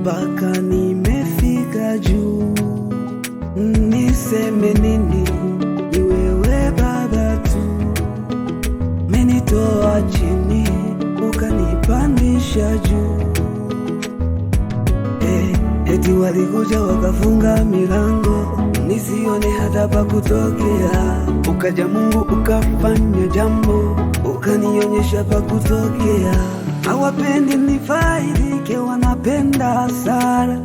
mpaka nimefika juu. Niseme nini? Ni wewe Baba tu. Menitoa chini ukanipandisha juu. Eti walikuja wakafunga milango nisione hata pa kutokea. Ukaja Mungu ukafanya jambo, ukanionyesha pa kutokea. Hawapendi nifaidike, wanapenda hasara.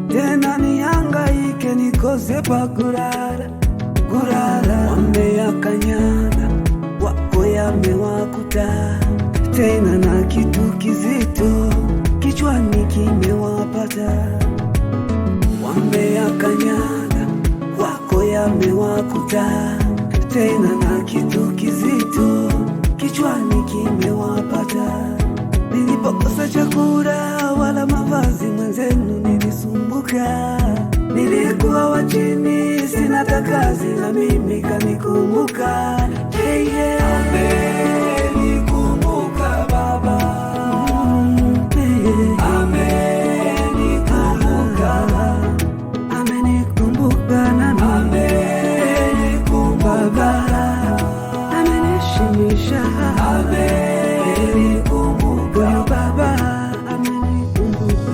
Tena nihangaike nikose pa kurara. Wameyakanyaga wako yamewakuta, tena na kitu kizito kichwani kimewapata. Wameyakanyaga wako yamewakuta, tena na kitu kizito kichwani kimewapata. Nilipokosa chakula wala mavazi, mwenzenu nilisumbuka. Nilikuwa wa chini, sina kazi, na mimi kanikumbuka. Amenikumbuka Baba, amenikumbuka, amenikumbuka na amenikumbuka, amenishimisha, amenikumbuka Baba, amenikumbuka.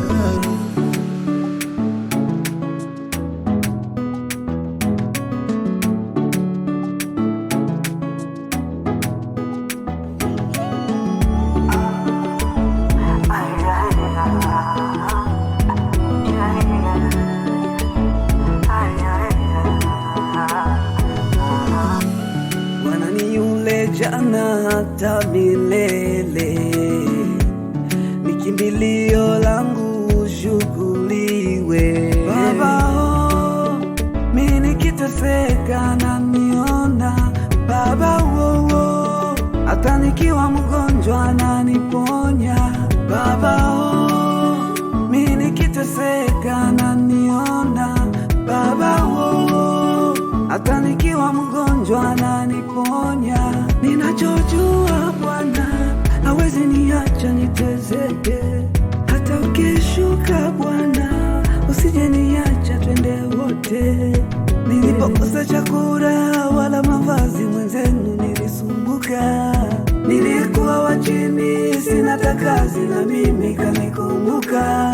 Bwana ni yule jana hata milele, ni kimbilio langu ushukuriwe. Baba mimi nikiteseka na niona Baba hata nikiwa mgonjwa na niponya. Baba mimi nikiteseka na niona Baba hata nikiwa mgonjwa na niponya. Ninachojua Bwana hawezi niacha niteseke, hata ukishuka Bwana usije niacha, twende wote. Nilipokosa chakula wala mavazi, mwenzenu nilisumbuka. Nilikuwa wa chini, sina kazi, na mimi kanikumbuka.